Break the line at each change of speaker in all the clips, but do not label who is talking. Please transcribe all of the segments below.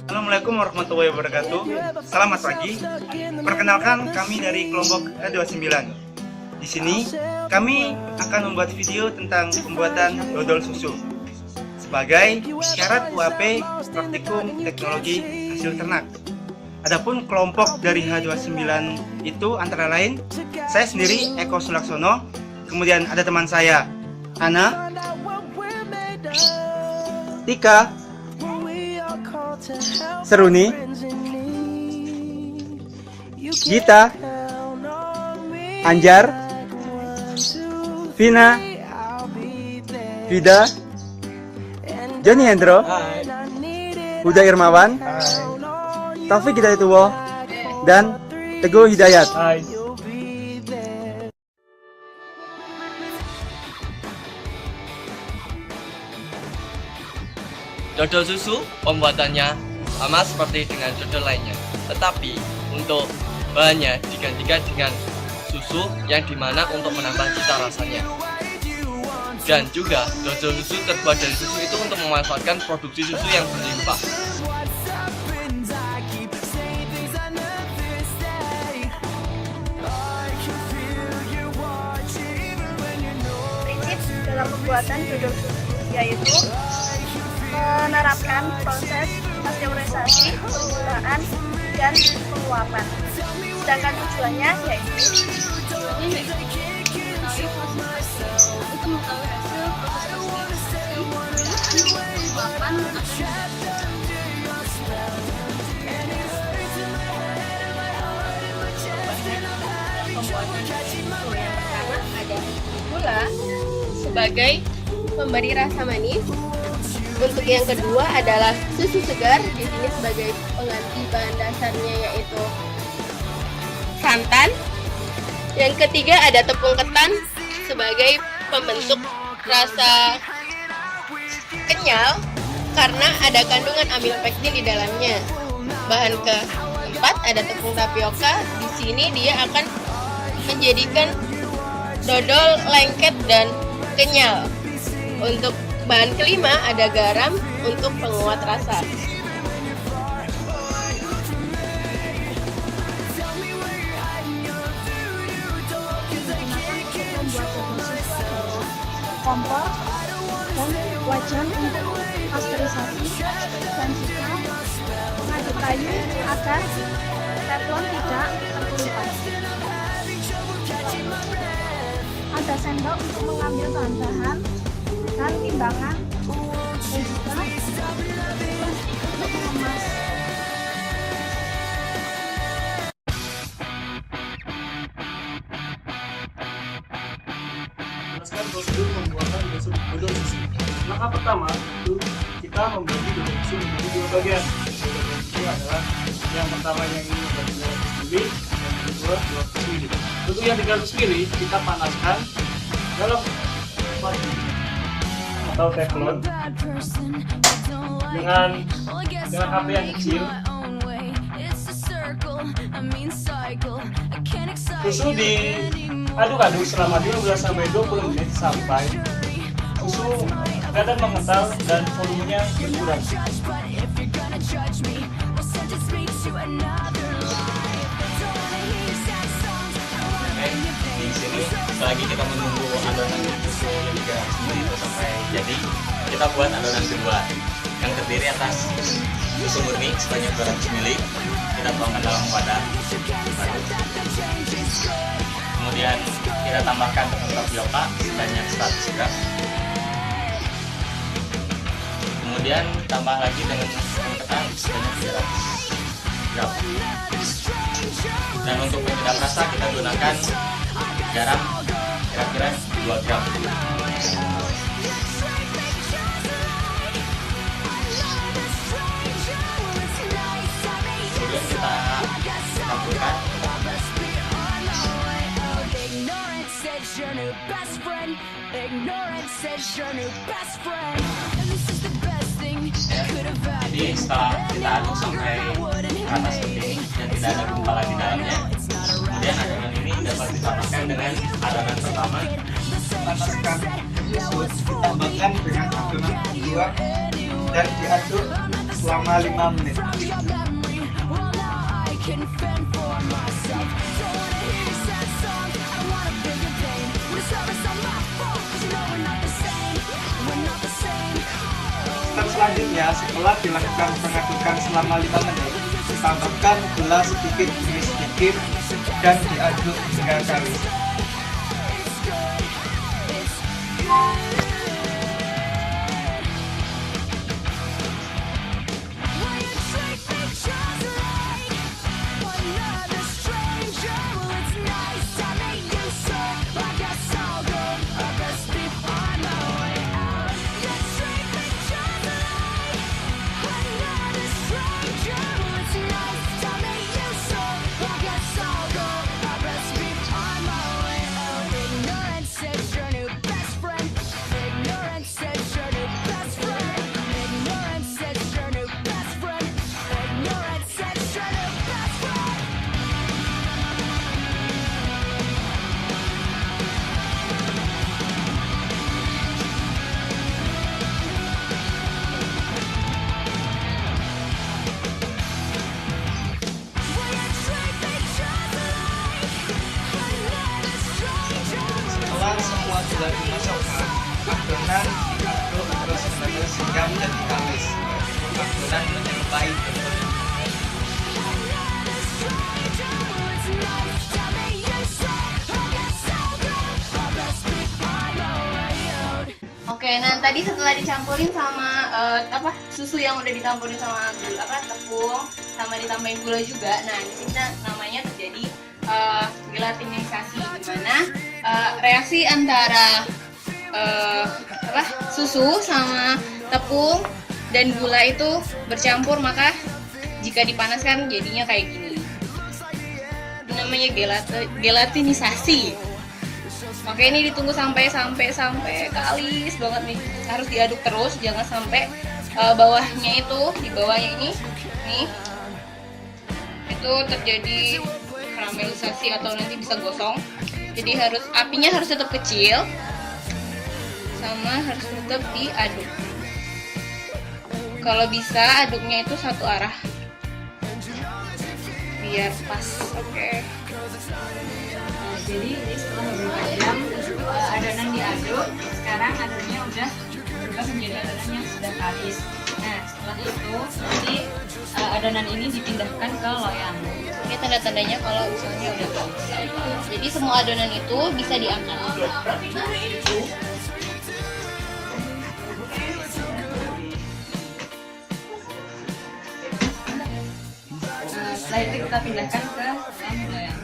Assalamualaikum warahmatullahi wabarakatuh. Selamat pagi. Perkenalkan, kami dari kelompok H29. Di sini kami akan membuat video tentang pembuatan dodol susu sebagai syarat UAP Praktikum Teknologi Hasil Ternak. Adapun kelompok dari H29 itu antara lain saya sendiri Eko Sulaksono, kemudian ada teman saya Ana, Tika, Seruni, Gita, Anjar, Vina, Vida, Joni Hendro, Huda Irmawan, Taufik Hidayatullah, dan Teguh Hidayat.
Dodol susu pembuatannya sama seperti dengan dodol lainnya, tetapi untuk bahannya digantikan dengan susu yang dimana untuk menambah cita rasanya. Dan juga dodol susu terbuat dari susu itu untuk memanfaatkan produksi susu yang berlimpah.
Prinsip dalam pembuatan dodol susu yaitu menerapkan proses pasteurisasi, penggunaan, dan penguapan. Sedangkan tujuannya yaitu
gula sebagai pemberi rasa manis. Untuk yang kedua adalah susu segar, di sini sebagai pengganti bahan dasarnya yaitu santan. Yang ketiga ada tepung ketan sebagai pembentuk rasa kenyal karena ada kandungan amino pektin di dalamnya. Bahan keempat ada tepung tapioka, di sini dia akan menjadikan dodol lengket dan kenyal. Untuk bahan kelima ada garam untuk penguat rasa.
kompor dan wajan untuk pasteurisasi dan juga pengaduk kayu agar teflon tidak terkelupas. Ada sendok untuk mengambil bahan-bahan dan timbangan dan juga untuk mengemas.
Jelaskan prosedur pembuatan dodol susu. Langkah pertama itu kita membagi dodol susu menjadi dua bagian. Dodol susu adalah yang pertama yang ini 300 ml, yang kedua 200 ml. Untuk yang 300 ml kita panaskan dalam wajan atau teflon dengan api yang kecil. Susu diaduk-aduk selama 15 sampai 20 menit sampai susu kelihatan mengental dan volumenya berkurang.
Di sini selagi kita menunggu adonan susu yang 300 ml itu sampai jadi, kita buat adonan kedua yang terdiri atas susu murni sebanyak 200 ml. Kita tuangkan dalam wadah baru. Kemudian kita tambahkan tepung tapioka sebanyak 100 gram. Kemudian tambah lagi dengan tepung ketan sebanyak 300 gram. Dan untuk penyedap rasa kita gunakan garam kira-kira 2 gram. Kemudian kita campurkan. Jadi setelah kita aduk sampai rata seperti ini dan tidak ada gumpal di dalamnya, kemudian adonan ini dapat ditambahkan dengan adonan pertama.
Panaskan susu, ditambahkan dengan adonan kedua
dan diaduk selama 5 menit. Step selanjutnya, setelah dilakukan pengadukan selama 5 menit, ditambahkan gula sedikit demi sedikit dan diaduk hingga kalis. Semua sudah dimasukkan, adonan diaduk terus-menerus hingga menjadi kalis. Adonan menyerupai bentuk.
Oke, nah tadi setelah dicampurin sama susu yang udah ditampurin sama tepung, sama ditambahin gula juga. Nah, di sini namanya terjadi gelatinisasi, di mana reaksi antara susu sama tepung dan gula itu bercampur, maka jika dipanaskan jadinya kayak gini. Ini namanya gelatinisasi. Oke, ini ditunggu sampai kalis banget nih. Harus diaduk terus, jangan sampai bawahnya itu, di bawahnya ini nih itu terjadi karamelisasi atau nanti bisa gosong. Jadi apinya harus tetap kecil, sama harus tetap diaduk. Kalau bisa aduknya itu satu arah biar pas. Oke.
Jadi ini setelah beberapa jam adonan diaduk, sekarang adonannya udah berubah menjadi adonan yang sudah kalis. Nah, setelah itu nanti adonan ini dipindahkan ke loyang.
Ini tanda-tandanya kalau misalnya udah kalis. Jadi semua adonan itu bisa diangkat.
Setelah itu kita pindahkan ke dalam loyang.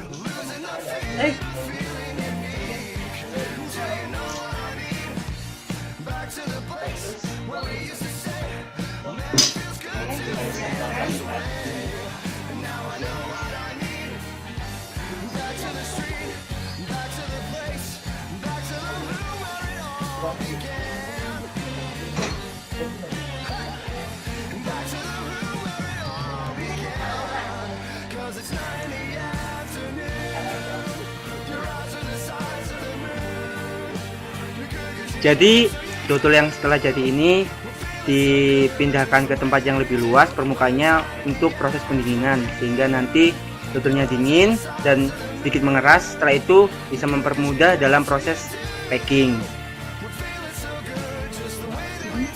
Jadi dodol yang setelah jadi ini dipindahkan ke tempat yang lebih luas permukaannya untuk proses pendinginan, sehingga nanti dodolnya dingin dan sedikit mengeras. Setelah itu bisa mempermudah dalam proses packing.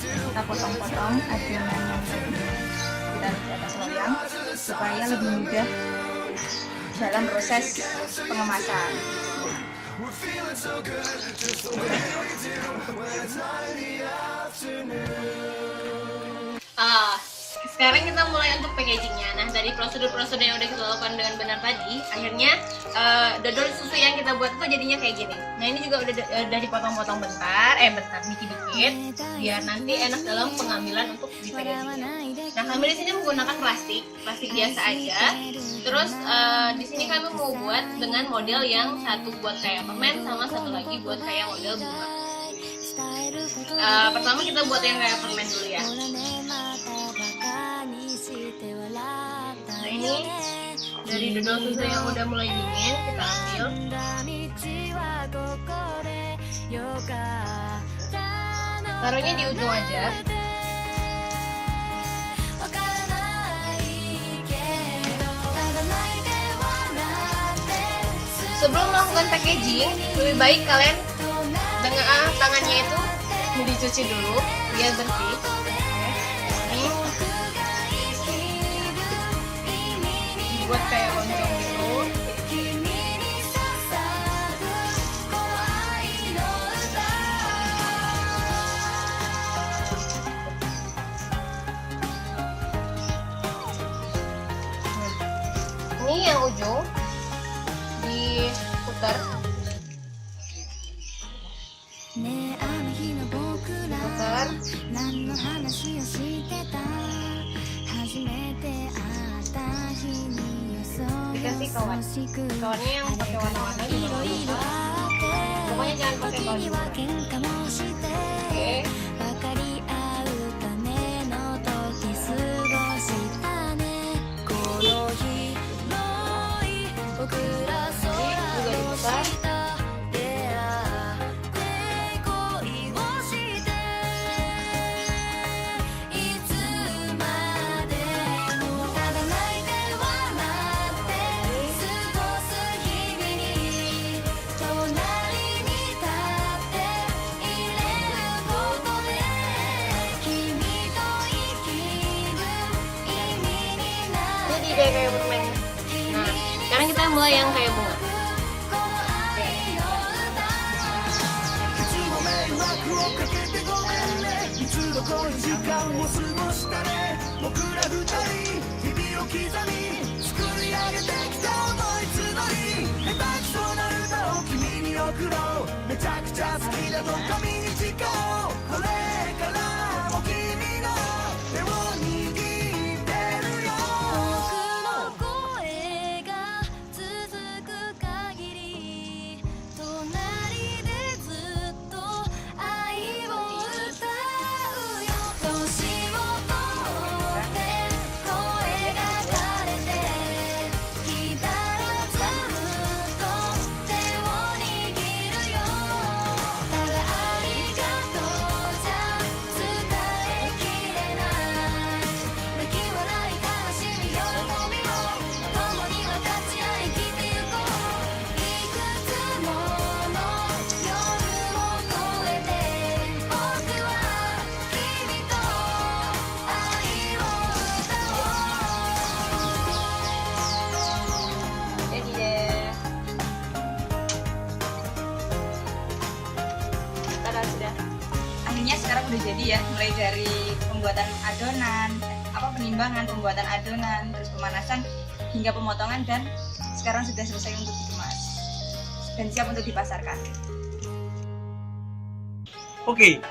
Kita potong-potong adonan yang tadi kita di atas loyang supaya lebih mudah dalam proses pengemasan.
Sekarang kita mulai untuk packagingnya. Nah, dari prosedur-prosedur yang udah kita lakukan dengan benar tadi, akhirnya dodol susu yang kita buat itu jadinya kayak gini. Nah, ini juga udah dipotong-potong bentar dikit-dikit, biar nanti enak dalam pengambilan untuk di packagingnya. Nah, kami di sini menggunakan plastik biasa aja. Terus di sini kami mau buat dengan model yang satu buat kayak permen, sama satu lagi buat kayak model bunga. Pertama kita buat yang kayak permen dulu ya. Nah, ini dari dodol susu yang udah mulai dingin kita ambil. Taruhnya di ujung aja. Sebelum melakukan packaging, lebih baik kalian dengan tangannya itu dicuci dulu biar bersih. Ini dibuat kayak lonceng gitu. Ini yang ujung diputar. Putar. Dikasih kawannya yang pakai warna-warna juga nggak apa-apa. Pokoknya jangan pakai kawan juga. Oke. Juga diputar. Jadi kayak permen. Nah, sekarang kita mulai yang kayak bunga. Jadi deh. Tada, sudah.
Akhirnya sekarang udah jadi ya, mulai dari pembuatan adonan, penimbangan, pembuatan adonan, terus pemanasan hingga pemotongan, dan sekarang sudah selesai untuk dikemas dan siap untuk dipasarkan.
Oke,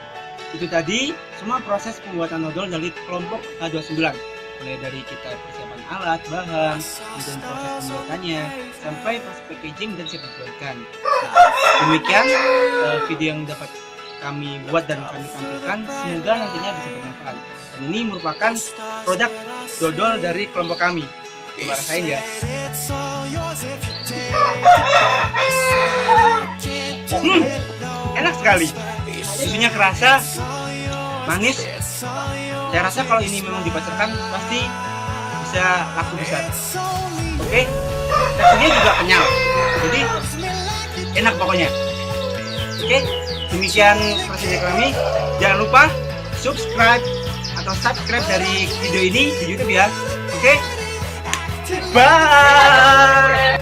itu tadi semua proses pembuatan odol dari kelompok K29. Mulai dari kita persiapan alat, bahan, kemudian proses pembuatannya, sampai proses packaging dan siap dijualkan. Nah, demikian video yang dapat kami buat dan kami tampilkan. Semoga nantinya bisa bermanfaat. Dan ini merupakan produk dodol dari kelompok kami. Coba rasain ya. Enak sekali. Susunya kerasa, manis. Saya rasa kalau ini memang dipasarkan pasti bisa laku besar. Oke, teksturnya juga kenyal. Jadi enak pokoknya. Oke, demikian prosesnya kami. Jangan lupa subscribe dari video ini di YouTube ya. Oke, bye.